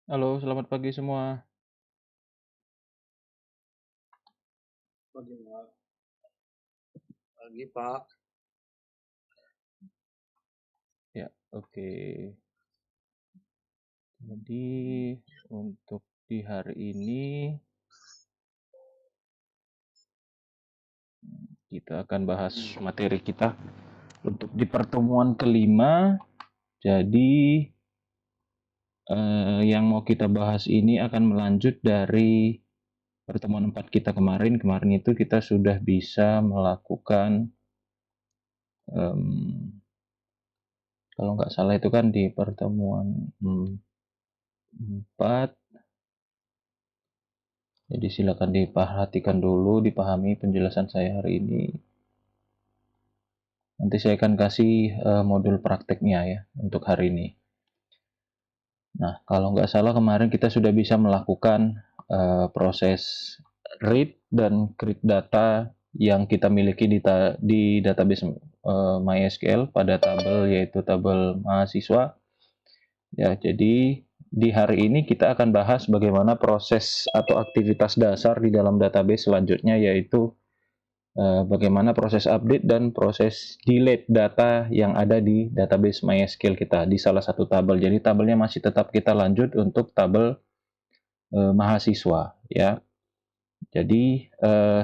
Halo, selamat pagi semua. Pagi, Pak. Pagi, Pak. Ya, oke. Jadi untuk di hari ini kita akan bahas materi kita untuk di pertemuan kelima. Jadi yang mau kita bahas ini akan melanjut dari pertemuan 4 kita kemarin. Kemarin itu kita sudah bisa melakukan kalau nggak salah itu kan di pertemuan 4. Jadi silakan diperhatikan dulu, dipahami penjelasan saya hari ini. Nanti saya akan kasih modul prakteknya ya untuk hari ini. Nah, kalau nggak salah kemarin kita sudah bisa melakukan proses read dan create data yang kita miliki di database MySQL pada tabel yaitu tabel mahasiswa. Ya, jadi di hari ini kita akan bahas bagaimana proses atau aktivitas dasar di dalam database selanjutnya yaitu bagaimana proses update dan proses delete data yang ada di database MySQL kita di salah satu tabel. Jadi tabelnya masih tetap kita lanjut untuk tabel mahasiswa ya. Jadi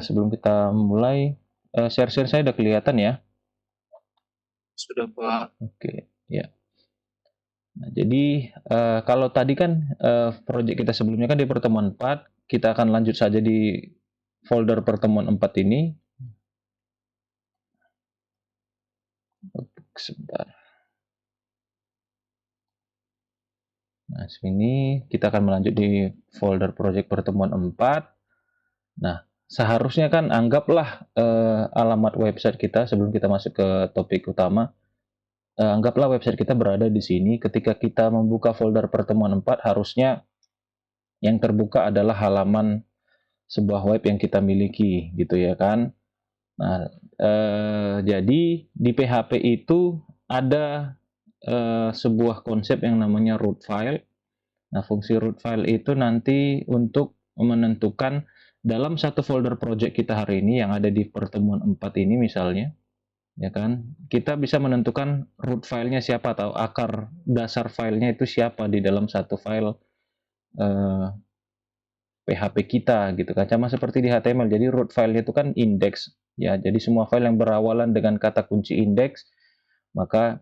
sebelum kita mulai share-share saya udah kelihatan ya. Sudah, Pak. Oke, ya. Nah, jadi kalau tadi kan proyek kita sebelumnya kan di pertemuan 4, kita akan lanjut saja di folder pertemuan 4 ini. Sebentar. Nah, sini kita akan melanjut di folder project pertemuan 4. Nah, seharusnya kan anggaplah alamat website kita sebelum kita masuk ke topik utama. Anggaplah website kita berada di sini. Ketika kita membuka folder pertemuan 4, harusnya yang terbuka adalah halaman sebuah web yang kita miliki, gitu ya kan. Nah, jadi di PHP itu ada sebuah konsep yang namanya root file. Nah, fungsi root file itu nanti untuk menentukan dalam satu folder project kita hari ini yang ada di pertemuan 4 ini misalnya, ya kan? Kita bisa menentukan root filenya siapa atau akar dasar filenya itu siapa di dalam satu file eh, PHP kita gitu kan. Sama seperti di HTML. Jadi root filenya itu kan index ya. Jadi semua file yang berawalan dengan kata kunci index maka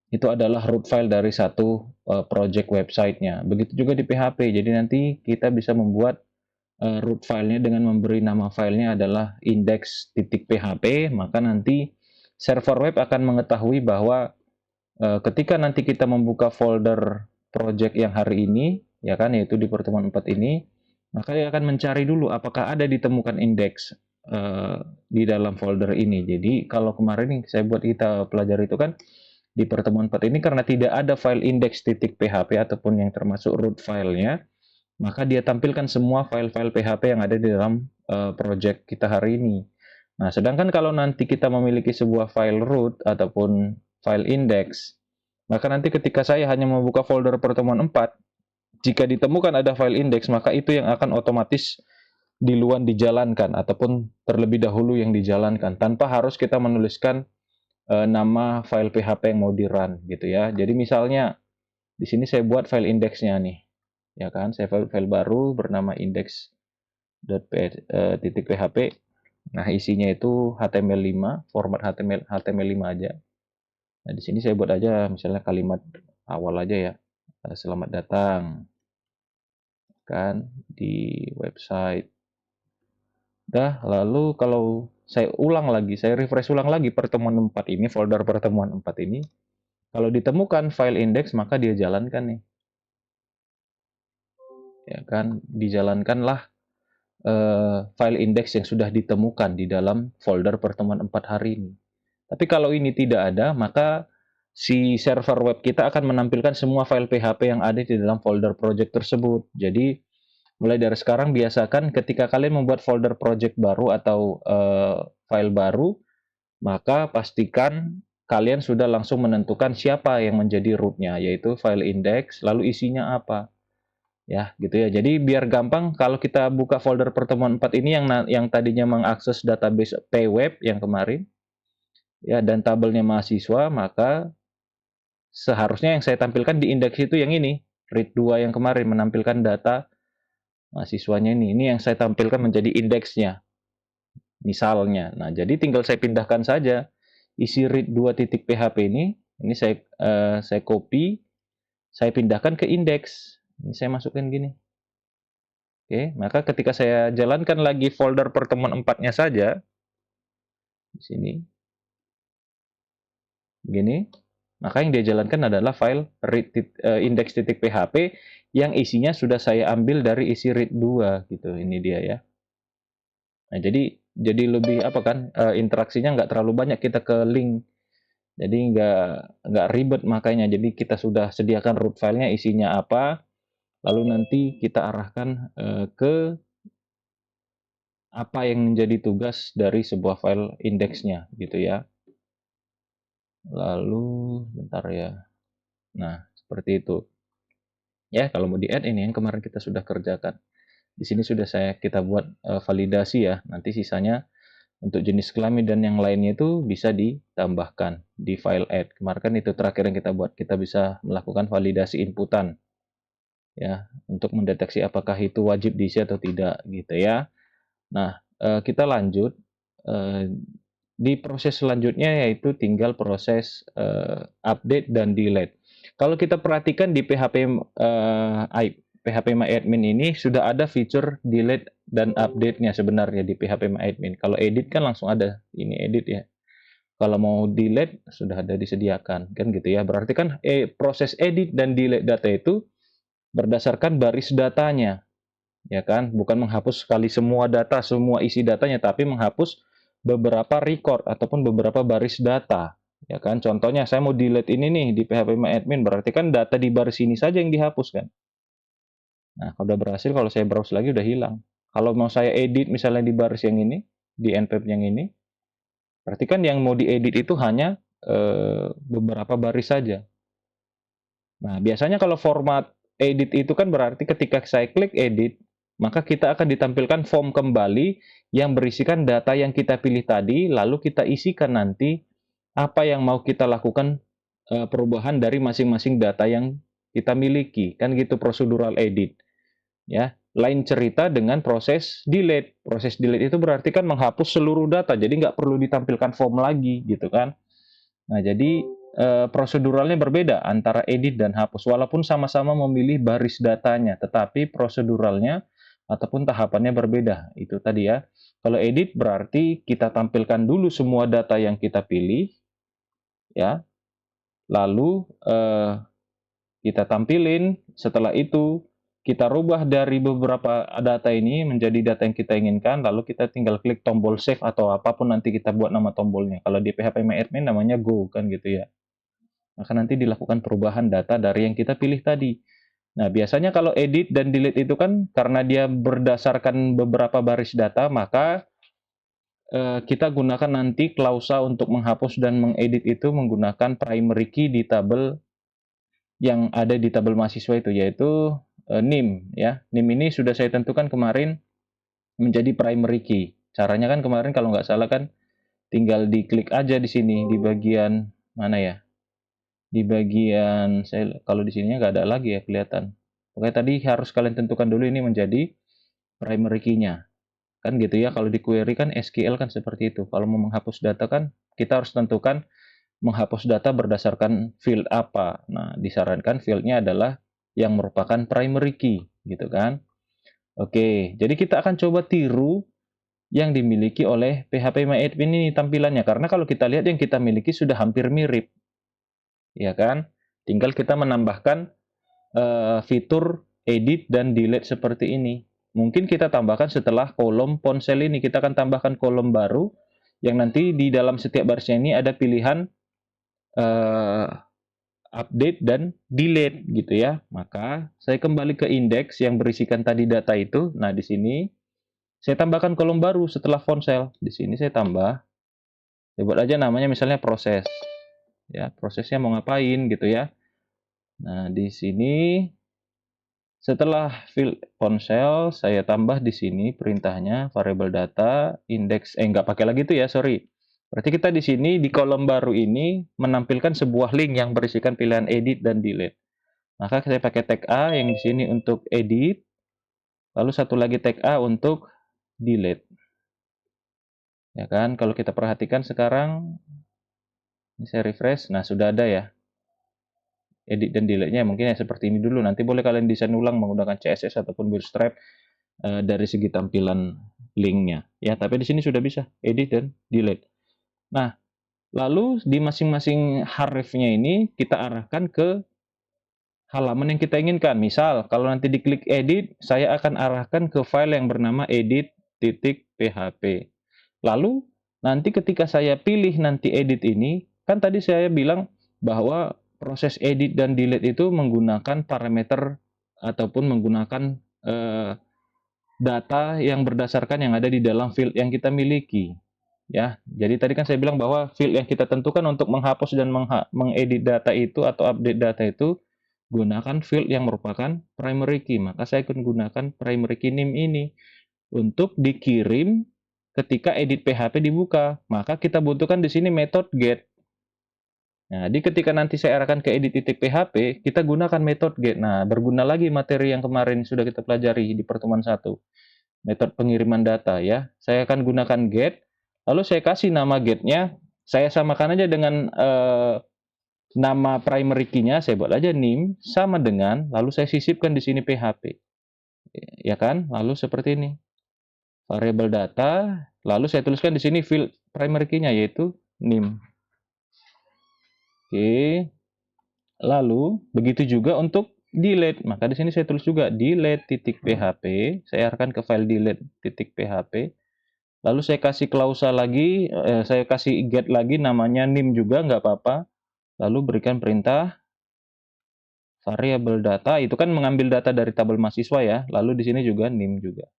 itu adalah root file dari satu project websitenya. Begitu juga di PHP. Jadi nanti kita bisa membuat root filenya dengan memberi nama filenya adalah index.php, maka nanti server web akan mengetahui bahwa ketika nanti kita membuka folder project yang hari ini, ya kan, yaitu di pertemuan 4 ini, maka dia akan mencari dulu apakah ada ditemukan indeks di dalam folder ini. Jadi kalau kemarin nih saya buat kita pelajari itu kan di pertemuan 4 ini karena tidak ada file index.php ataupun yang termasuk root filenya, maka dia tampilkan semua file-file PHP yang ada di dalam project kita hari ini. Nah, sedangkan kalau nanti kita memiliki sebuah file root ataupun file index, maka nanti ketika saya hanya membuka folder pertemuan 4, jika ditemukan ada file index, maka itu yang akan otomatis duluan dijalankan ataupun terlebih dahulu yang dijalankan tanpa harus kita menuliskan nama file PHP yang mau di-run gitu ya. Jadi misalnya di sini saya buat file indexnya nih. Ya kan, saya file baru bernama index.php. Nah, isinya itu HTML5, format HTML5 aja. Nah, di sini saya buat aja misalnya kalimat awal aja ya. Selamat datang kan di website. Dah, lalu kalau saya ulang lagi, saya refresh ulang lagi pertemuan 4 ini, folder pertemuan 4 ini. Kalau ditemukan file index, maka dia jalankan nih. Ya kan, dijalankanlah file index yang sudah ditemukan di dalam folder pertemuan 4 hari ini. Tapi kalau ini tidak ada, maka si server web kita akan menampilkan semua file PHP yang ada di dalam folder project tersebut. Jadi, mulai dari sekarang biasakan ketika kalian membuat folder project baru atau file baru, maka pastikan kalian sudah langsung menentukan siapa yang menjadi rootnya, yaitu file index, lalu isinya apa. Ya, gitu ya. Jadi biar gampang kalau kita buka folder pertemuan 4 ini yang tadinya mengakses database pweb yang kemarin ya dan tabelnya mahasiswa, maka seharusnya yang saya tampilkan di indeks itu yang ini, read 2 yang kemarin menampilkan data mahasiswanya ini. Ini yang saya tampilkan menjadi indeksnya. Misalnya. Nah, jadi tinggal saya pindahkan saja isi read 2.php ini saya copy, saya pindahkan ke indeks. Ini saya masukkan gini. Oke, maka ketika saya jalankan lagi folder pertemuan 4-nya saja di sini begini, maka yang dia jalankan adalah file read index.php yang isinya sudah saya ambil dari isi read 2 gitu. Ini dia ya. Nah, jadi lebih apa kan interaksinya nggak terlalu banyak kita ke link. Jadi nggak ribet makanya. Jadi kita sudah sediakan root filenya isinya apa, lalu nanti kita arahkan ke apa yang menjadi tugas dari sebuah file indeksnya gitu ya. Lalu bentar ya. Nah, seperti itu. Ya, kalau mau di-add ini yang kemarin kita sudah kerjakan. Di sini sudah kita buat validasi ya. Nanti sisanya untuk jenis kelamin dan yang lainnya itu bisa ditambahkan di file add. Kemarin kan itu terakhir yang kita buat. Kita bisa melakukan validasi inputan ya untuk mendeteksi apakah itu wajib diisi atau tidak gitu ya. Nah, kita lanjut di proses selanjutnya yaitu tinggal proses update dan delete. Kalau kita perhatikan di PHP MyAdmin ini sudah ada fitur delete dan update-nya sebenarnya di PHP MyAdmin. Kalau edit kan langsung ada ini edit ya. Kalau mau delete sudah ada disediakan kan gitu ya. Berarti kan proses edit dan delete data itu berdasarkan baris datanya, ya kan? Bukan menghapus sekali semua data, semua isi datanya, tapi menghapus beberapa record ataupun beberapa baris data, ya kan? Contohnya saya mau delete ini nih di PHP MyAdmin, berarti kan data di baris ini saja yang dihapus kan? Nah, kalau udah berhasil, kalau saya browse lagi udah hilang. Kalau mau saya edit misalnya di baris yang ini, di npep yang ini, berarti kan yang mau diedit itu hanya beberapa baris saja. Nah, biasanya kalau format edit itu kan berarti ketika saya klik edit, maka kita akan ditampilkan form kembali yang berisikan data yang kita pilih tadi, lalu kita isikan nanti apa yang mau kita lakukan perubahan dari masing-masing data yang kita miliki. Kan gitu prosedural edit. Ya, lain cerita dengan proses delete. Proses delete itu berarti kan menghapus seluruh data, jadi nggak perlu ditampilkan form lagi, gitu kan. Nah, jadi proseduralnya berbeda antara edit dan hapus. Walaupun sama-sama memilih baris datanya, tetapi proseduralnya ataupun tahapannya berbeda. Itu tadi ya. Kalau edit berarti kita tampilkan dulu semua data yang kita pilih, ya. Lalu kita tampilin. Setelah itu kita rubah dari beberapa data ini menjadi data yang kita inginkan, lalu kita tinggal klik tombol save atau apapun nanti kita buat nama tombolnya. Kalau di PHP MyAdmin namanya go kan gitu ya. Maka nanti dilakukan perubahan data dari yang kita pilih tadi. Nah, biasanya kalau edit dan delete itu kan karena dia berdasarkan beberapa baris data, maka kita gunakan nanti klausa untuk menghapus dan mengedit itu menggunakan primary key di tabel yang ada di tabel mahasiswa itu, yaitu NIM. Ya. NIM ini sudah saya tentukan kemarin menjadi primary key. Caranya kan kemarin kalau nggak salah kan tinggal diklik aja di sini di bagian mana ya? Di bagian saya kalau di sininya nggak ada lagi ya kelihatan. Oke, tadi harus kalian tentukan dulu ini menjadi primary key-nya. Kan gitu ya, kalau di query kan SQL kan seperti itu. Kalau mau menghapus data kan kita harus tentukan menghapus data berdasarkan field apa. Nah, disarankan field-nya adalah yang merupakan primary key, gitu kan. Oke, jadi kita akan coba tiru yang dimiliki oleh PHP MyAdmin ini tampilannya. Karena kalau kita lihat yang kita miliki sudah hampir mirip. Ya kan? Tinggal kita menambahkan fitur edit dan delete seperti ini. Mungkin kita tambahkan setelah kolom ponsel ini, kita akan tambahkan kolom baru yang nanti di dalam setiap barisnya ini ada pilihan update dan delete gitu ya. Maka saya kembali ke indeks yang berisikan tadi data itu. Nah, di sini saya tambahkan kolom baru setelah ponsel. Di sini saya tambah, saya buat aja namanya misalnya proses. Ya, prosesnya mau ngapain gitu ya. Nah, di sini Setelah field ponsel, saya tambah di sini perintahnya variable data index nggak pakai lagi itu ya, sorry. Berarti kita di sini di kolom baru ini menampilkan sebuah link yang berisikan pilihan edit dan delete. Maka saya pakai tag A yang di sini untuk edit, lalu satu lagi tag A untuk delete. Ya kan, kalau kita perhatikan sekarang, ini saya refresh, nah sudah ada ya edit dan delete-nya. Mungkin ya seperti ini dulu. Nanti boleh kalian desain ulang menggunakan CSS ataupun Bootstrap dari segi tampilan linknya. Ya, tapi di sini sudah bisa edit dan delete. Nah, lalu di masing-masing href-nya ini kita arahkan ke halaman yang kita inginkan. Misal, kalau nanti diklik edit, saya akan arahkan ke file yang bernama edit.php. Lalu, nanti ketika saya pilih nanti edit ini, kan tadi saya bilang bahwa proses edit dan delete itu menggunakan parameter ataupun menggunakan data yang berdasarkan yang ada di dalam field yang kita miliki. Ya, jadi tadi kan saya bilang bahwa field yang kita tentukan untuk menghapus dan mengedit data itu atau update data itu gunakan field yang merupakan primary key. Maka saya akan gunakan primary key name ini untuk dikirim ketika edit PHP dibuka. Maka kita butuhkan di sini metode get. Nah, di ketika nanti saya arahkan ke edit.php, kita gunakan metode get. Nah, berguna lagi materi yang kemarin sudah kita pelajari di pertemuan 1. Metode pengiriman data ya. Saya akan gunakan get, lalu saya kasih nama get-nya, saya samakan aja dengan nama primary key-nya, saya buat aja name sama dengan, lalu saya sisipkan di sini PHP. Ya kan? Lalu seperti ini. Variable data, lalu saya tuliskan di sini field primary key-nya yaitu name. Oke. Lalu begitu juga untuk delete. Maka di sini saya tulis juga delete.php. Saya arahkan ke file delete.php. Lalu saya kasih klausa lagi, saya kasih get lagi namanya name juga nggak apa-apa. Lalu berikan perintah variable data, itu kan mengambil data dari tabel mahasiswa ya. Lalu di sini juga name juga.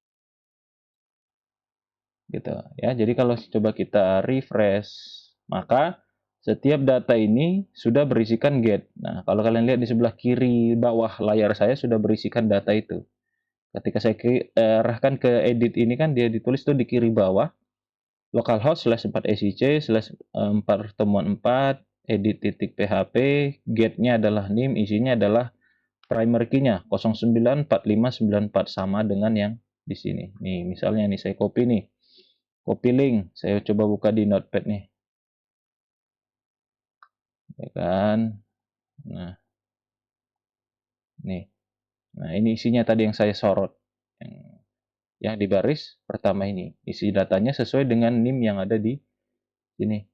Gitu ya. Jadi kalau coba kita refresh, maka setiap data ini sudah berisikan get. Nah, kalau kalian lihat di sebelah kiri bawah layar saya sudah berisikan data itu. Ketika saya arahkan ke edit ini kan dia ditulis tuh di kiri bawah localhost /4ec/4 edit.php, get-nya adalah name, isinya adalah primary key-nya 094594 sama dengan yang di sini. Nih, misalnya nih saya copy nih. Copy link, saya coba buka di Notepad nih. Ya kan? Nah. Nih. Nah, ini isinya tadi yang saya sorot. Yang di baris pertama ini. Isi datanya sesuai dengan NIM yang ada di sini.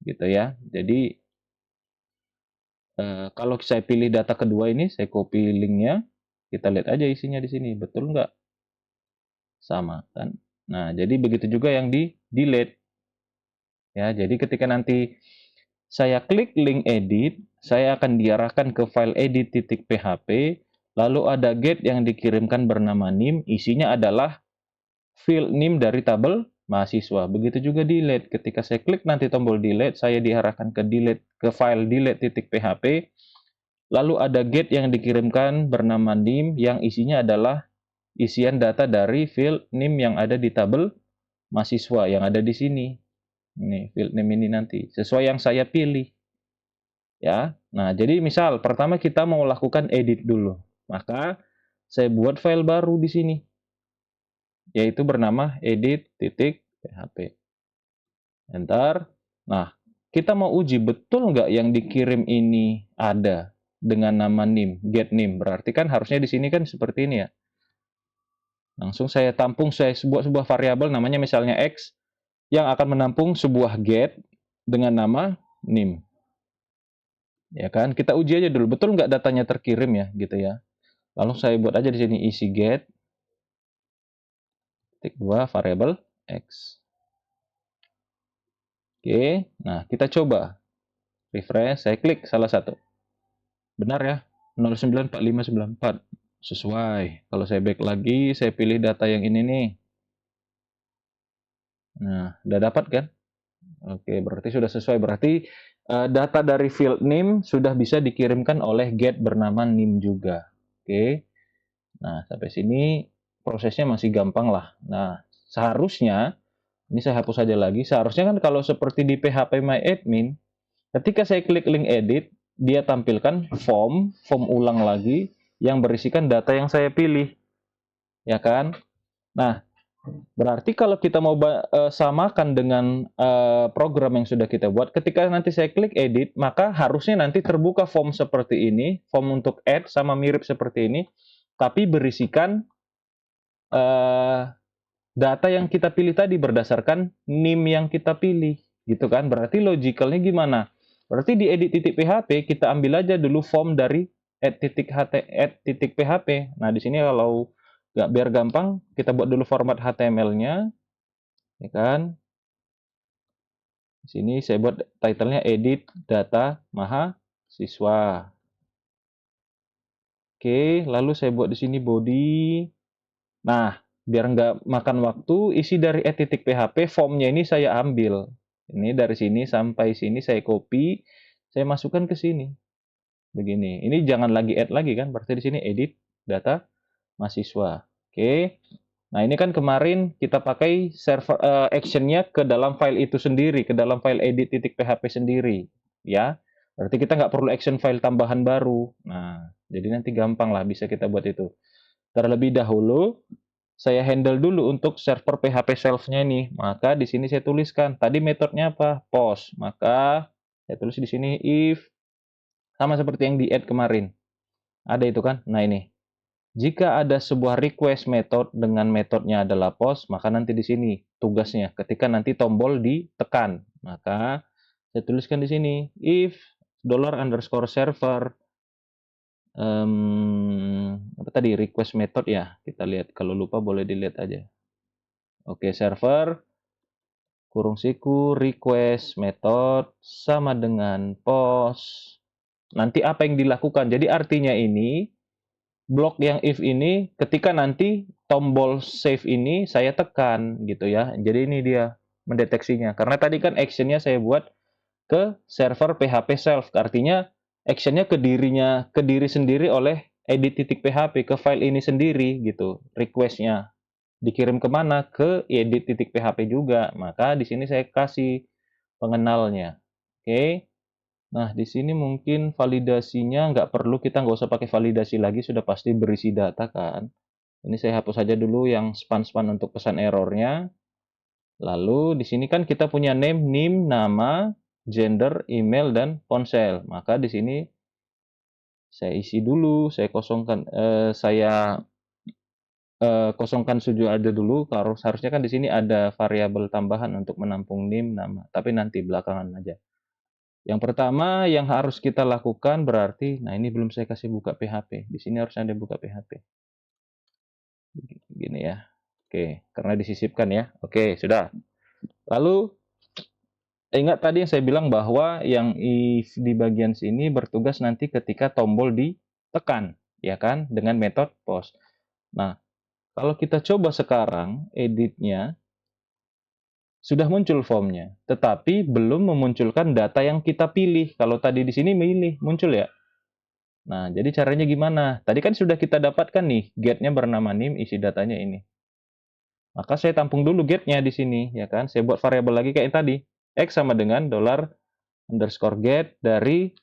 Gitu ya. Jadi kalau saya pilih data kedua ini, saya copy linknya, kita lihat aja isinya di sini, betul nggak? Sama kan? Nah, jadi begitu juga yang di delete. Ya, jadi ketika nanti saya klik link edit, saya akan diarahkan ke file edit.php, lalu ada get yang dikirimkan bernama nim, isinya adalah field name dari tabel mahasiswa. Begitu juga delete. Ketika saya klik nanti tombol delete, saya diarahkan ke delete ke file delete.php. Lalu ada get yang dikirimkan bernama name yang isinya adalah isian data dari field name yang ada di tabel mahasiswa yang ada di sini. Ini field name ini nanti sesuai yang saya pilih. Ya. Nah, jadi misal pertama kita mau lakukan edit dulu. Maka saya buat file baru di sini yaitu bernama edit.php. Enter. Nah, kita mau uji betul nggak yang dikirim ini ada dengan nama name, get name. Berarti kan harusnya di sini kan seperti ini ya. Langsung saya tampung, saya buat sebuah variabel namanya misalnya x yang akan menampung sebuah get dengan nama name. Ya kan? Kita uji aja dulu, betul nggak datanya terkirim ya, gitu ya. Lalu saya buat aja di sini isi get titik 2 variabel x. Oke, nah kita coba refresh, saya klik salah satu. Benar ya, 094594 sesuai. Kalau saya back lagi, saya pilih data yang ini nih. Nah, udah dapat kan? Oke, berarti sudah sesuai. Berarti data dari field name sudah bisa dikirimkan oleh get bernama name juga. Oke. Nah, sampai sini prosesnya masih gampang lah. Nah, seharusnya, ini saya hapus saja lagi, seharusnya kan kalau seperti di PHP My Admin, ketika saya klik link edit, dia tampilkan form ulang lagi yang berisikan data yang saya pilih, ya kan? Nah, berarti kalau kita mau samakan dengan program yang sudah kita buat, ketika nanti saya klik edit, maka harusnya nanti terbuka form seperti ini, form untuk add sama mirip seperti ini, tapi berisikan eh, data yang kita pilih tadi berdasarkan NIM yang kita pilih, gitu kan? Berarti logicalnya gimana? Berarti di edit.php kita ambil aja dulu form dari add.php. Nah, di sini kalau nggak biar gampang, kita buat dulu format HTML-nya, ya kan? Di sini saya buat title-nya edit data mahasiswa. Oke, lalu saya buat di sini body. Nah, biar nggak makan waktu, isi dari add.php formnya ini saya ambil. Ini dari sini sampai sini saya copy, saya masukkan ke sini. Begini. Ini jangan lagi add lagi kan, berarti di sini edit data mahasiswa. Oke. Nah, ini kan kemarin kita pakai server action-nya ke dalam file itu sendiri, ke dalam file edit.php sendiri, ya. Berarti kita nggak perlu action file tambahan baru. Nah, jadi nanti gampang lah bisa kita buat itu. Terlebih dahulu, saya handle dulu untuk server PHP self-nya ini. Maka di sini saya tuliskan, tadi metodenya apa? Post. Maka saya tulis di sini if, sama seperti yang di add kemarin. Ada itu kan? Nah, ini. Jika ada sebuah request method dengan metodenya adalah post, maka nanti di sini tugasnya ketika nanti tombol ditekan, maka saya tuliskan di sini if $_server apa tadi request method ya, kita lihat, kalau lupa boleh dilihat aja. Oke, server kurung siku request method sama dengan post. Nanti apa yang dilakukan? Jadi artinya ini blok yang if ini ketika nanti tombol save ini saya tekan gitu ya. Jadi ini dia mendeteksinya. Karena tadi kan actionnya saya buat ke server PHP self. Artinya actionnya ke diri sendiri oleh edit.php ke file ini sendiri gitu. Requestnya dikirim kemana? Ke edit.php juga. Maka di sini saya kasih pengenalnya. Oke. Nah, di sini mungkin validasinya nggak perlu, kita nggak usah pakai validasi lagi, sudah pasti berisi data kan. Ini saya hapus saja dulu yang span-span untuk pesan errornya. Lalu di sini kan kita punya name, nama, gender, email, dan ponsel. Maka di sini saya isi dulu, saya kosongkan suju ada dulu. Harusnya kan di sini ada variabel tambahan untuk menampung name, nama. Tapi nanti belakangan aja. Yang pertama yang harus kita lakukan berarti, nah ini belum saya kasih buka PHP. Di sini harus ada buka PHP. Gini ya. Oke, karena disisipkan ya. Oke, sudah. Lalu ingat tadi yang saya bilang bahwa yang if di bagian sini bertugas nanti ketika tombol ditekan, ya kan, dengan metode post. Nah, kalau kita coba sekarang editnya, sudah muncul formnya, tetapi belum memunculkan data yang kita pilih. Kalau tadi di sini muncul ya. Nah, jadi caranya gimana? Tadi kan sudah kita dapatkan nih, get-nya bernama nim, isi datanya ini. Maka saya tampung dulu get-nya di sini, ya kan? Saya buat variabel lagi kayak tadi. X sama dengan $_get dari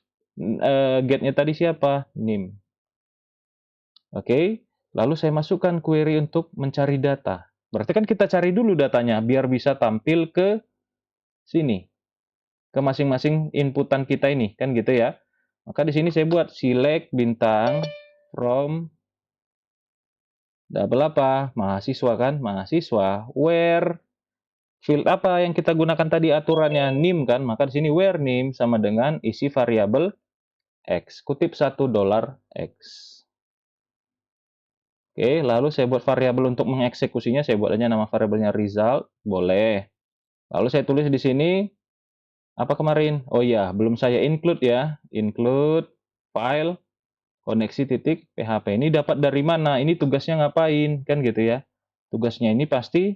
get-nya tadi siapa? Nim. Oke, lalu saya masukkan query untuk mencari data. Berarti kan kita cari dulu datanya, biar bisa tampil ke sini. Ke masing-masing inputan kita ini, kan gitu ya. Maka di sini saya buat select bintang from double apa? Mahasiswa kan? Mahasiswa. Where field apa yang kita gunakan tadi aturannya? Nim kan? Maka di sini where nim sama dengan isi variabel X. Kutip $$X. Oke, lalu saya buat variabel untuk mengeksekusinya. Saya buat aja nama variabelnya result. Boleh. Lalu saya tulis di sini apa kemarin? Oh iya, belum saya include ya. Include file koneksi titik PHP. Ini dapat dari mana? Ini tugasnya ngapain? Kan gitu ya. Tugasnya ini pasti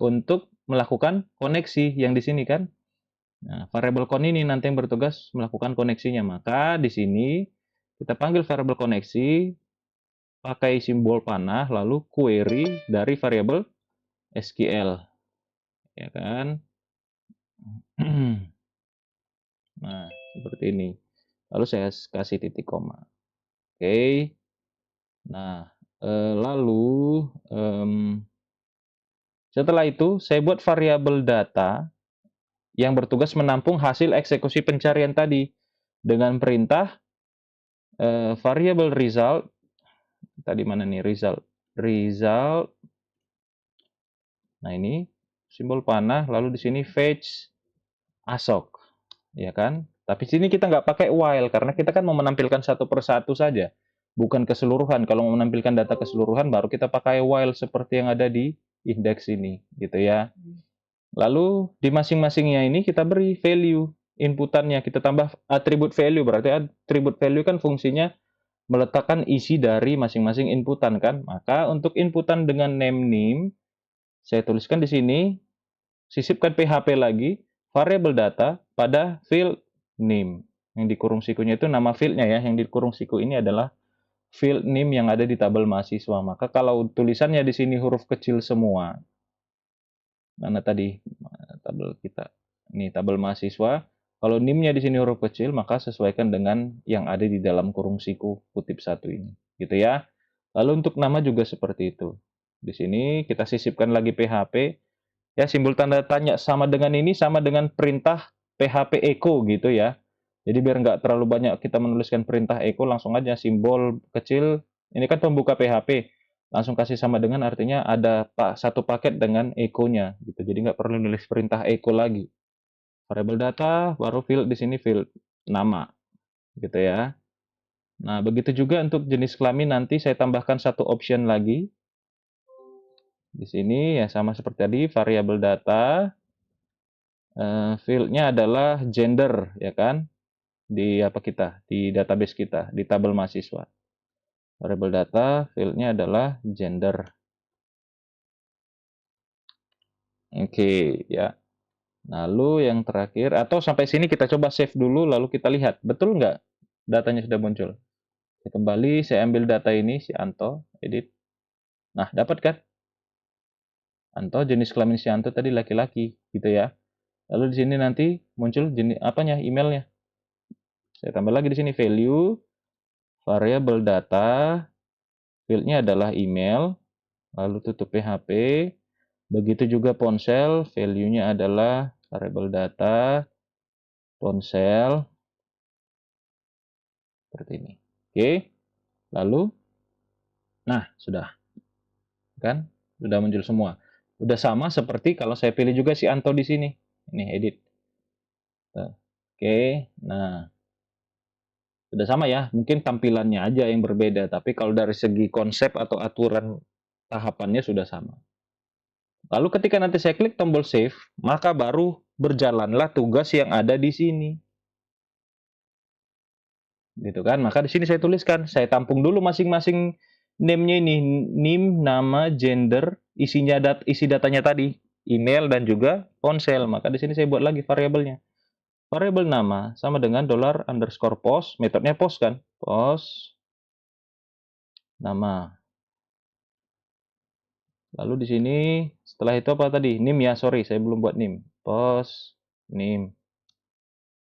untuk melakukan koneksi yang di sini kan. Nah, variabel kon ini nanti yang bertugas melakukan koneksinya. Maka di sini kita panggil variabel koneksi pakai simbol panah, lalu query dari variabel SQL, ya kan? Nah, seperti ini. Lalu saya kasih titik koma. Oke. Nah, lalu setelah itu saya buat variabel data yang bertugas menampung hasil eksekusi pencarian tadi dengan perintah variabel result. Tadi mana nih result? Result. Nah, ini simbol panah, lalu di sini fetch ASOC, ya kan? Tapi sini kita nggak pakai while karena kita kan mau menampilkan satu persatu saja, bukan keseluruhan. Kalau mau menampilkan data keseluruhan baru kita pakai while seperti yang ada di indeks ini, gitu ya. Lalu di masing-masingnya ini kita beri value inputannya, kita tambah atribut value. Berarti atribut value kan fungsinya meletakkan isi dari masing-masing inputan kan. Maka untuk inputan dengan name saya tuliskan di sini, sisipkan PHP lagi, variabel data pada field name. Yang dikurung sikunya itu nama fieldnya ya, yang dikurung siku ini adalah field name yang ada di tabel mahasiswa. Maka kalau tulisannya di sini huruf kecil semua, mana tadi tabel kita? Ini tabel mahasiswa. Kalau NIM-nya di sini huruf kecil, maka sesuaikan dengan yang ada di dalam kurung siku kutip satu ini. Gitu ya. Lalu untuk nama juga seperti itu. Di sini kita sisipkan lagi PHP. Ya, simbol tanda tanya sama dengan ini, sama dengan perintah PHP echo gitu ya. Jadi biar nggak terlalu banyak kita menuliskan perintah echo, langsung aja simbol kecil. Ini kan pembuka PHP. Langsung kasih sama dengan artinya ada satu paket dengan echo-nya gitu. Jadi nggak perlu nulis perintah echo lagi. Variabel data, baru field di sini field nama gitu ya. Nah, begitu juga untuk jenis kelamin nanti saya tambahkan satu option lagi. Di sini ya sama seperti tadi, variabel data, field-nya adalah gender ya kan. Di apa kita? Di database kita, di tabel mahasiswa. Variabel data, field-nya adalah gender. Oke, ya. Lalu yang terakhir, atau sampai sini kita coba save dulu, lalu kita lihat. Betul nggak datanya sudah muncul? Saya kembali, saya ambil data ini, si Anto, edit. Nah, dapat kan? Anto, jenis kelamin si Anto tadi laki-laki, gitu ya. Lalu di sini nanti muncul jenis apanya, emailnya. Saya tambah lagi di sini value, variable data, fieldnya adalah email, lalu tutup PHP. Begitu juga ponsel, value-nya adalah variable data, ponsel, seperti ini. Oke, lalu, nah sudah, kan? Sudah muncul semua. Udah sama seperti kalau saya pilih juga si Anto di sini. Ini edit. Oke, nah sudah sama ya. Mungkin tampilannya aja yang berbeda, tapi kalau dari segi konsep atau aturan tahapannya sudah sama. Lalu ketika nanti saya klik tombol save, maka baru berjalanlah tugas yang ada di sini. Gitu kan? Maka di sini saya tuliskan, saya tampung dulu masing-masing name-nya ini, name, nama, gender, isi datanya tadi, email dan juga ponsel. Maka di sini saya buat lagi variabelnya. Variabel nama sama dengan $_post, metodenya post kan? Post nama. Lalu di sini setelah itu apa tadi? Name ya, sorry, saya belum buat name. Post name.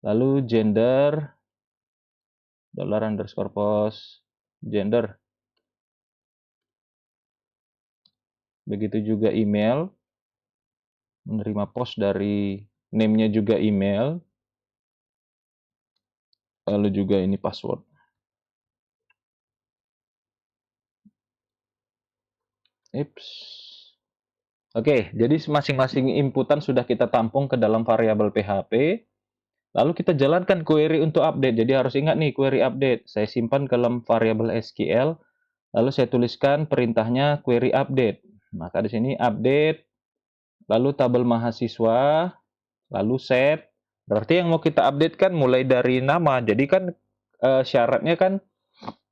Lalu gender $_post gender. Begitu juga email, menerima post dari name-nya juga email. Lalu juga ini password. Oops. Oke, jadi masing-masing inputan sudah kita tampung ke dalam variabel PHP. Lalu kita jalankan query untuk update. Jadi harus ingat nih query update. Saya simpan ke dalam variabel SQL. Lalu saya tuliskan perintahnya query update. Maka di sini update, lalu tabel mahasiswa, lalu set. Berarti yang mau kita update kan mulai dari nama. Jadi kan syaratnya kan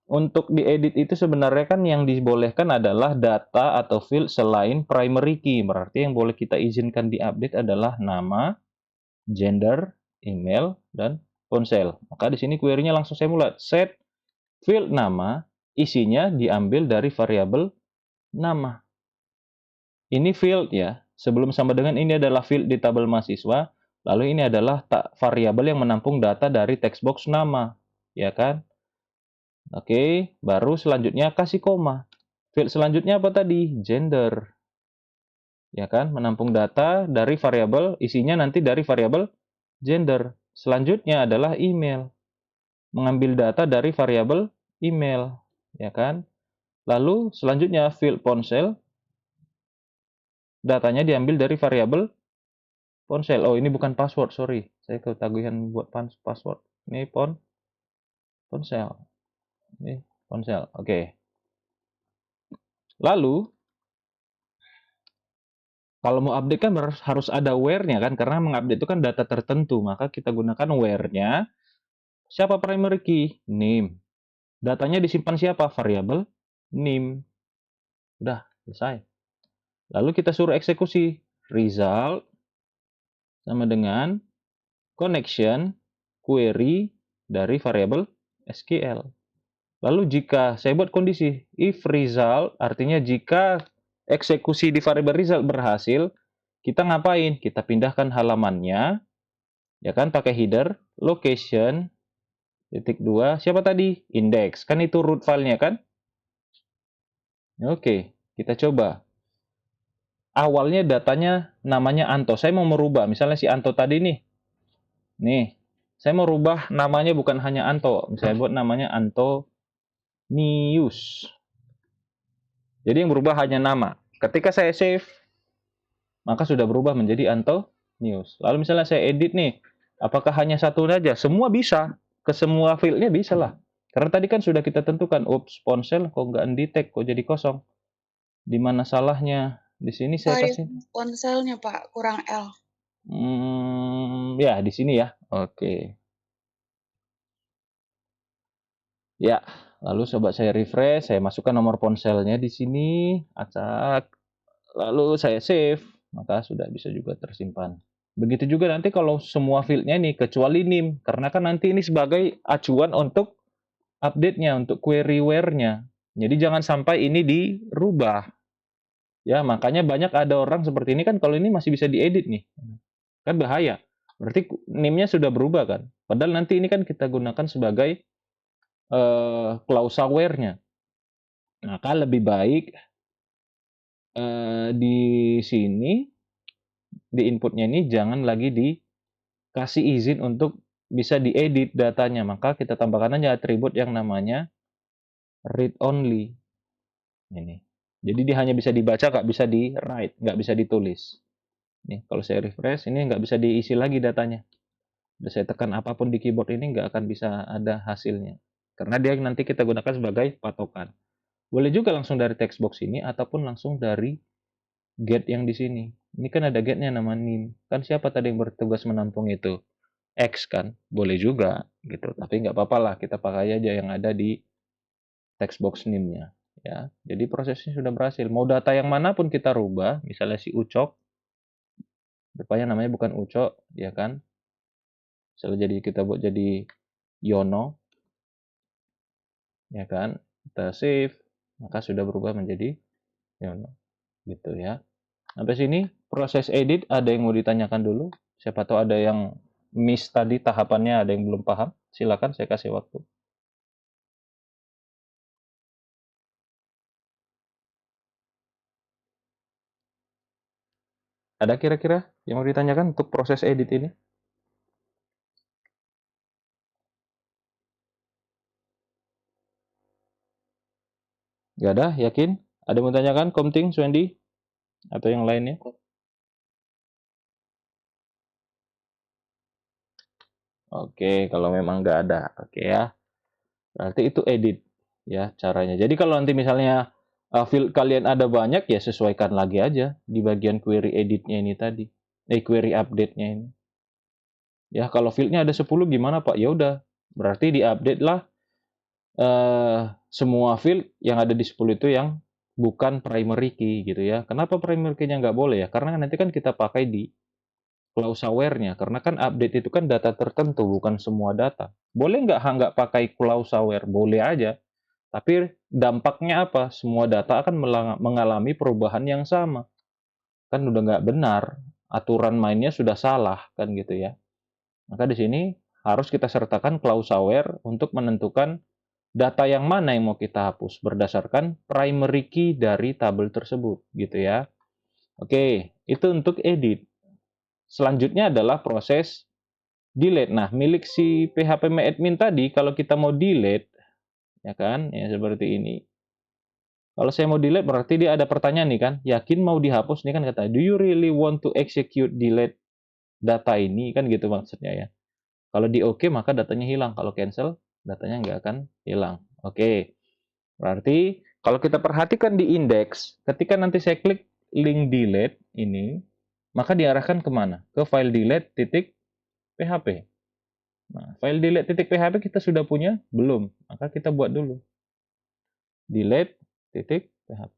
untuk diedit itu sebenarnya kan yang dibolehkan adalah data atau field selain primary key. Berarti yang boleh kita izinkan diupdate adalah nama, gender, email, dan ponsel. Maka di sini query-nya langsung saya mulai set field nama isinya diambil dari variabel nama. Ini field ya. Sebelum sama dengan ini adalah field di tabel mahasiswa, lalu ini adalah variabel yang menampung data dari text box nama, ya kan? Oke, baru selanjutnya kasih koma. Field selanjutnya apa tadi? Gender. Ya kan? Menampung data dari variabel, isinya nanti dari variabel gender. Selanjutnya adalah email. Mengambil data dari variabel email, ya kan? Lalu selanjutnya field ponsel, datanya diambil dari variabel ponsel. Oh, ini bukan password, sorry. Saya ketagihan buat password. Ini ponsel. Ini ponsel. Oke. Lalu kalau mau update kan harus ada where-nya kan, karena mengupdate itu kan data tertentu, maka kita gunakan where-nya. Siapa primary key? Name. Datanya disimpan siapa? Variabel name. Udah, selesai. Lalu kita suruh eksekusi. Result sama dengan connection query dari variabel SQL. Lalu jika saya buat kondisi if result, artinya jika eksekusi di variabel result berhasil, kita ngapain? Kita pindahkan halamannya, ya kan, pakai header, location, titik 2, siapa tadi? Index, kan itu root filenya kan? Oke, kita coba. Awalnya datanya namanya Anto, saya mau merubah, misalnya si Anto tadi nih, saya mau rubah namanya bukan hanya Anto, saya buat namanya Anto Nius. Jadi yang berubah hanya nama. Ketika saya save, maka sudah berubah menjadi Anto News. Lalu misalnya saya edit nih, apakah hanya satu saja? Semua bisa. Ke semua fieldnya bisa lah. Karena tadi kan sudah kita tentukan, ups, ponsel kok nggak undetect, kok jadi kosong. Di mana salahnya? Di sini saya kasih. Ponselnya Pak, kurang L. Ya, di sini ya. Oke. Ya, lalu coba saya refresh, saya masukkan nomor ponselnya di sini, acak. Lalu saya save, maka sudah bisa juga tersimpan. Begitu juga nanti kalau semua fieldnya nih, kecuali NIM, karena kan nanti ini sebagai acuan untuk update-nya, untuk query where-nya. Jadi jangan sampai ini dirubah. Ya, makanya banyak ada orang seperti ini kan, kalau ini masih bisa diedit nih. Kan bahaya. Berarti NIM-nya sudah berubah kan. Padahal nanti ini kan kita gunakan sebagai klausa where-nya. Maka lebih baik di sini, di inputnya ini jangan lagi dikasih izin untuk bisa diedit datanya. Maka kita tambahkan aja atribut yang namanya read only. Ini. Jadi dia hanya bisa dibaca, nggak bisa di write, nggak bisa ditulis. Nih, kalau saya refresh, ini nggak bisa diisi lagi datanya. Udah saya tekan apapun di keyboard ini nggak akan bisa ada hasilnya. Karena dia nanti kita gunakan sebagai patokan. Boleh juga langsung dari text box ini ataupun langsung dari get yang di sini. Ini kan ada getnya nama nim. Kan siapa tadi yang bertugas menampung itu? X kan? Boleh juga gitu. Tapi nggak apa-apa lah, kita pakai aja yang ada di text box nim-nya. Ya, jadi prosesnya sudah berhasil. Mau data yang manapun kita rubah, misalnya si Ucok, rupanya namanya bukan Ucok, ya kan? Misalnya jadi kita buat jadi Yono, ya kan? Kita save, maka sudah berubah menjadi Yono, gitu ya. Sampai sini proses edit ada yang mau ditanyakan dulu? Siapa tahu ada yang miss tadi tahapannya, ada yang belum paham. Silakan, saya kasih waktu. Ada kira-kira yang mau ditanyakan untuk proses edit ini? Gak ada, yakin? Ada yang mau ditanyakan, Komting, Swendi? Atau yang lainnya? Oke, kalau memang nggak ada. Oke ya. Berarti itu edit ya caranya. Jadi kalau nanti misalnya field kalian ada banyak, ya sesuaikan lagi aja di bagian query editnya ini tadi. Query update-nya ini. Ya, kalau fieldnya ada 10 gimana Pak? Ya udah, berarti diupdate lah semua field yang ada di 10 itu yang bukan primary key gitu ya. Kenapa primary key-nya nggak boleh ya? Karena nanti kan kita pakai di clause aware-nya. Karena kan update itu kan data tertentu, bukan semua data. Boleh nggak pakai clause aware? Boleh aja. Tapi dampaknya apa? Semua data akan mengalami perubahan yang sama. Kan udah nggak benar, aturan mainnya sudah salah, kan gitu ya. Maka di sini harus kita sertakan clause aware untuk menentukan data yang mana yang mau kita hapus berdasarkan primary key dari tabel tersebut, gitu ya. Oke, itu untuk edit. Selanjutnya adalah proses delete. Nah, milik si phpMyAdmin tadi, kalau kita mau delete, ya kan, ya seperti ini. Kalau saya mau delete, berarti dia ada pertanyaan nih kan, yakin mau dihapus nih kan kata, do you really want to execute delete data ini, kan gitu maksudnya ya. Kalau di oke, maka datanya hilang. Kalau cancel, datanya nggak akan hilang. Oke, berarti kalau kita perhatikan di index, ketika nanti saya klik link delete ini, maka diarahkan kemana? Ke file delete.php. Nah, file delete.php kita sudah punya? Belum. Maka kita buat dulu. Delete.php.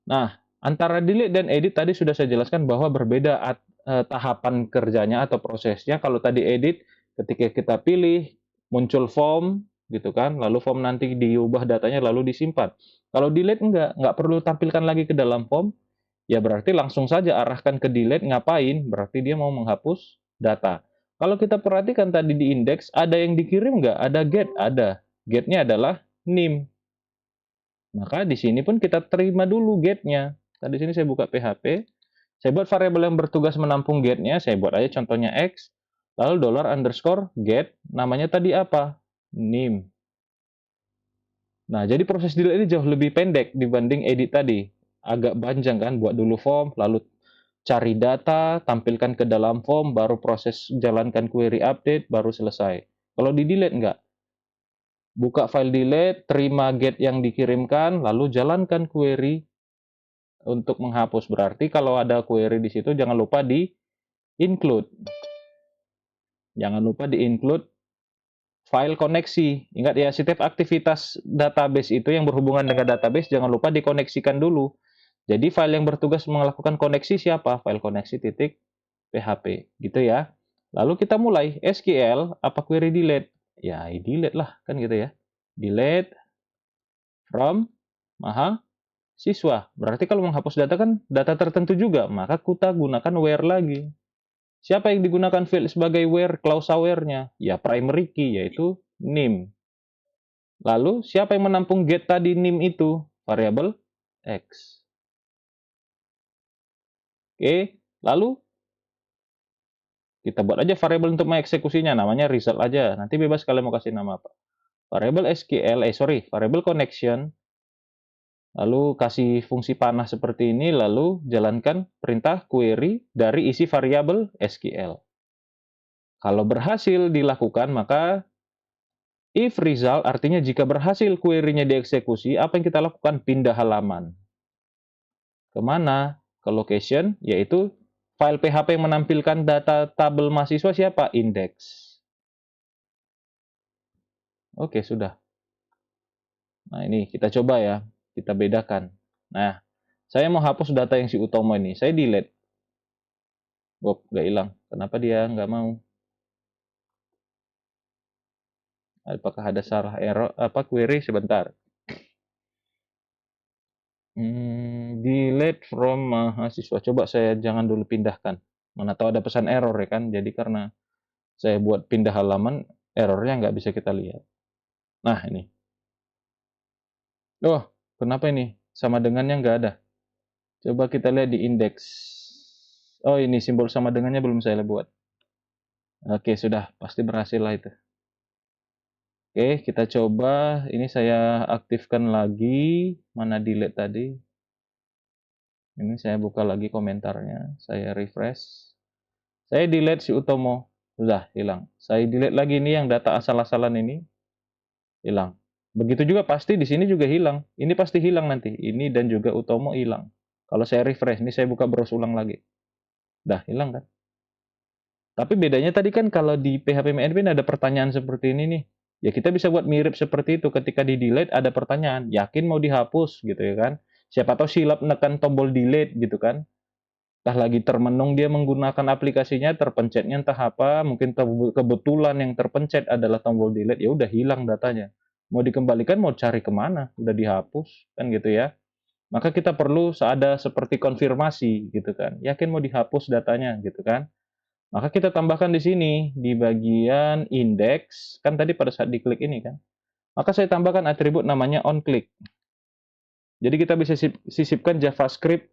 Nah, antara delete dan edit tadi sudah saya jelaskan bahwa berbeda tahapan kerjanya atau prosesnya. Kalau tadi edit, ketika kita pilih, muncul form, gitu kan, lalu form nanti diubah datanya lalu disimpan. Kalau delete nggak perlu tampilkan lagi ke dalam form, ya berarti langsung saja arahkan ke delete, ngapain? Berarti dia mau menghapus data. Kalau kita perhatikan tadi di index, ada yang dikirim nggak? Ada get, ada. Get-nya adalah name. Maka di sini pun kita terima dulu get-nya. Tadi sini saya buka PHP, saya buat variabel yang bertugas menampung get-nya, saya buat aja contohnya X, lalu $_get, namanya tadi apa? Name. Nah, jadi proses delete ini jauh lebih pendek dibanding edit tadi. Agak panjang kan, buat dulu form, lalu cari data, tampilkan ke dalam form, baru proses jalankan query update, baru selesai. Kalau di delete enggak. Buka file delete, terima get yang dikirimkan, lalu jalankan query untuk menghapus. Berarti kalau ada query di situ, jangan lupa di include. Jangan lupa di include file koneksi. Ingat ya, setiap aktivitas database itu yang berhubungan dengan database, jangan lupa dikoneksikan dulu. Jadi file yang bertugas melakukan koneksi siapa? File koneksi titik PHP, gitu ya. Lalu kita mulai SQL, apa query delete? Ya, delete lah, kan gitu ya. Delete from mahasiswa. Berarti kalau menghapus data kan data tertentu juga, maka kita gunakan where lagi. Siapa yang digunakan field sebagai where, clause aware-nya? Ya, primary key, yaitu name. Lalu, siapa yang menampung get tadi name itu? Variabel X. Oke, lalu kita buat aja variabel untuk mengeksekusinya, namanya result aja. Nanti bebas kalian mau kasih nama apa. Variabel SQL, variabel connection, lalu kasih fungsi panah seperti ini, lalu jalankan perintah query dari isi variabel SQL. Kalau berhasil dilakukan, maka if result artinya jika berhasil query-nya dieksekusi, apa yang kita lakukan? Pindah halaman. Kemana? Ke location, yaitu file PHP yang menampilkan data tabel mahasiswa siapa? Index. Oke, sudah. Nah, ini kita coba ya. Kita bedakan. Nah, saya mau hapus data yang si Utomo ini. Saya delete. Nggak hilang. Kenapa dia nggak mau? Apakah ada salah error? Query? Sebentar. Delete from mahasiswa. Coba saya jangan dulu pindahkan. Mana tahu ada pesan error ya kan. Jadi karena saya buat pindah halaman, errornya nggak bisa kita lihat. Nah, ini. Oh, kenapa ini? Sama dengannya nggak ada. Coba kita lihat di indeks. Oh, ini simbol sama dengannya belum saya buat. Oke, sudah. Pasti berhasil lah itu. Oke, kita coba. Ini saya aktifkan lagi. Mana delete tadi? Ini saya buka lagi komentarnya. Saya refresh. Saya delete si Utomo. Sudah, hilang. Saya delete lagi ini yang data asal-asalan ini. Hilang. Begitu juga pasti di sini juga hilang. Ini pasti hilang nanti. Ini dan juga Utomo hilang. Kalau saya refresh, ini saya buka browse ulang lagi. Dah, hilang kan? Tapi bedanya tadi kan kalau di phpMyAdmin ada pertanyaan seperti ini nih. Ya kita bisa buat mirip seperti itu. Ketika di delete ada pertanyaan. Yakin mau dihapus gitu ya kan. Siapa tahu silap menekan tombol delete gitu kan. Entah lagi termenung dia menggunakan aplikasinya, terpencetnya entah apa. Mungkin kebetulan yang terpencet adalah tombol delete. Ya udah hilang datanya. mau dikembalikan mau cari kemana, udah dihapus kan gitu ya. Maka kita perlu ada seperti konfirmasi gitu kan, yakin mau dihapus datanya gitu kan. Maka kita tambahkan di sini di bagian index, kan tadi pada saat diklik ini kan, maka saya tambahkan atribut namanya onClick. Jadi kita bisa sisipkan JavaScript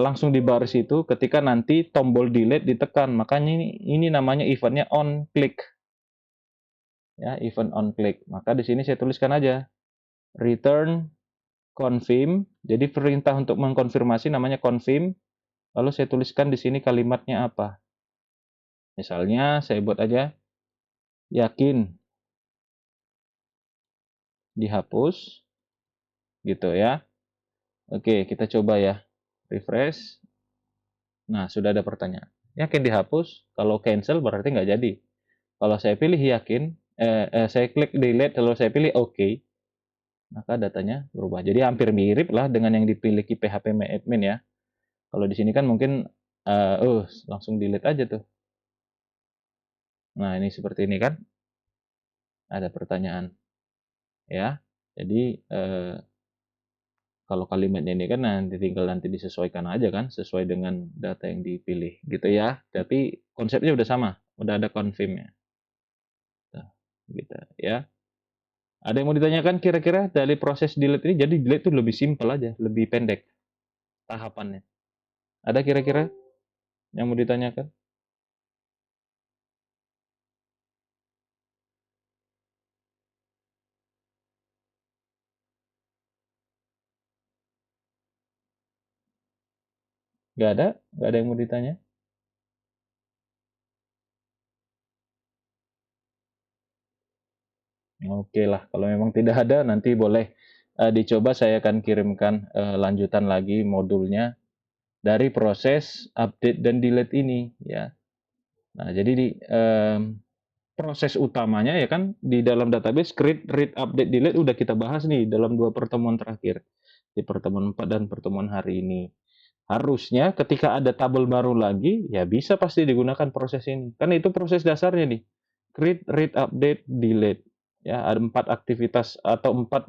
langsung di baris itu ketika nanti tombol delete ditekan. Makanya ini namanya eventnya onClick. Ya, event onClick. Maka di sini saya tuliskan aja return confirm. Jadi perintah untuk mengkonfirmasi namanya confirm. Lalu saya tuliskan di sini kalimatnya apa. Misalnya saya buat aja yakin dihapus gitu ya. Oke, kita coba ya. Refresh. Nah, sudah ada pertanyaan. Yakin dihapus? Kalau cancel berarti nggak jadi. Kalau saya pilih yakin, saya klik delete, kalau saya pilih OK, maka datanya berubah. Jadi hampir mirip lah dengan yang dipiliki PHP admin ya. Kalau di sini kan mungkin, langsung delete aja tuh. Nah, ini seperti ini kan. Ada pertanyaan. Ya, jadi kalau kalimatnya ini kan nanti tinggal disesuaikan aja kan sesuai dengan data yang dipilih gitu ya. Tapi konsepnya udah sama, udah ada confirm-nya. Nah, gitu ya. Ada yang mau ditanyakan kira-kira dari proses delete ini? Jadi delete itu lebih simpel aja, lebih pendek tahapannya. Ada kira-kira yang mau ditanyakan? Nggak ada? Nggak ada yang mau ditanya? Oke lah, kalau memang tidak ada nanti boleh dicoba, saya akan kirimkan lanjutan lagi modulnya dari proses update dan delete ini ya. Nah, jadi proses utamanya ya kan di dalam database create, read, update, delete udah kita bahas nih dalam 2 pertemuan terakhir. Di pertemuan 4 dan pertemuan hari ini. Harusnya ketika ada tabel baru lagi, ya bisa pasti digunakan proses ini. Kan itu proses dasarnya nih. Create, read, update, delete. Ya, ada 4 aktivitas atau 4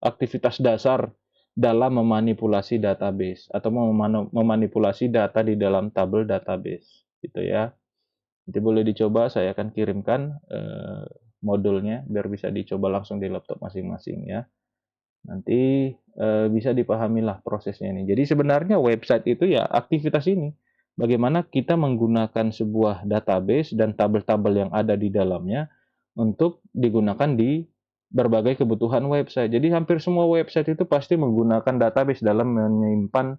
aktivitas dasar dalam memanipulasi database atau memanipulasi data di dalam tabel database gitu ya. Nanti boleh dicoba, saya akan kirimkan modulnya biar bisa dicoba langsung di laptop masing-masing ya. Nanti bisa dipahamilah prosesnya ini. Jadi sebenarnya website itu ya aktivitas ini. Bagaimana kita menggunakan sebuah database dan tabel-tabel yang ada di dalamnya untuk digunakan di berbagai kebutuhan website. Jadi hampir semua website itu pasti menggunakan database dalam menyimpan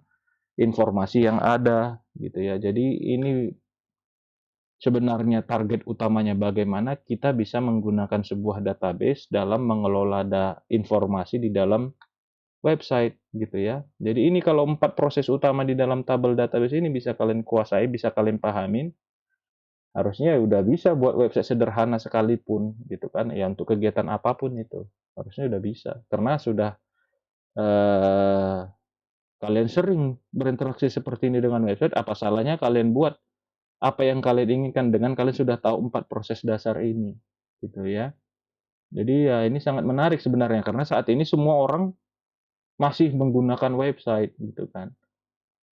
informasi yang ada gitu ya. Jadi ini sebenarnya target utamanya bagaimana kita bisa menggunakan sebuah database dalam mengelola informasi di dalam website gitu ya. Jadi ini kalau 4 proses utama di dalam tabel database ini bisa kalian kuasai, bisa kalian pahamin, harusnya udah bisa buat website sederhana sekalipun gitu kan. Ya untuk kegiatan apapun itu, harusnya udah bisa. Karena sudah eh, kalian sering berinteraksi seperti ini dengan website, apa salahnya kalian buat apa yang kalian inginkan dengan kalian sudah tahu 4 proses dasar ini gitu ya. Jadi ya ini sangat menarik sebenarnya karena saat ini semua orang masih menggunakan website gitu kan.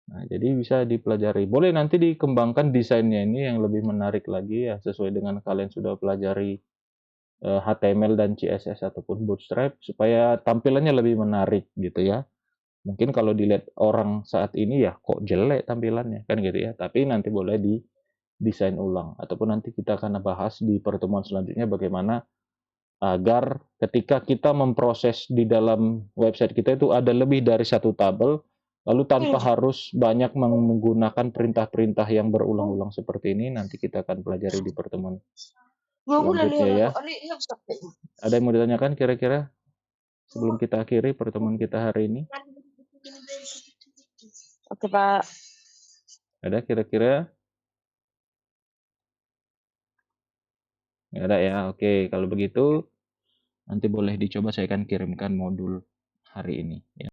Nah, jadi bisa dipelajari. Boleh nanti dikembangkan desainnya ini yang lebih menarik lagi ya, sesuai dengan kalian sudah pelajari HTML dan CSS ataupun Bootstrap, supaya tampilannya lebih menarik gitu ya. Mungkin kalau dilihat orang saat ini ya kok jelek tampilannya kan gitu ya. Tapi nanti boleh didesain ulang. Ataupun nanti kita akan bahas di pertemuan selanjutnya bagaimana agar ketika kita memproses di dalam website kita itu ada lebih dari satu tabel, lalu tanpa harus banyak menggunakan perintah-perintah yang berulang-ulang seperti ini, nanti kita akan pelajari di pertemuan selanjutnya ya. Ada yang mau ditanyakan kira-kira sebelum kita akhiri pertemuan kita hari ini? Oke, Pak. Ada kira-kira? Nggak ada ya, oke. Kalau begitu nanti boleh dicoba, saya akan kirimkan modul hari ini ya.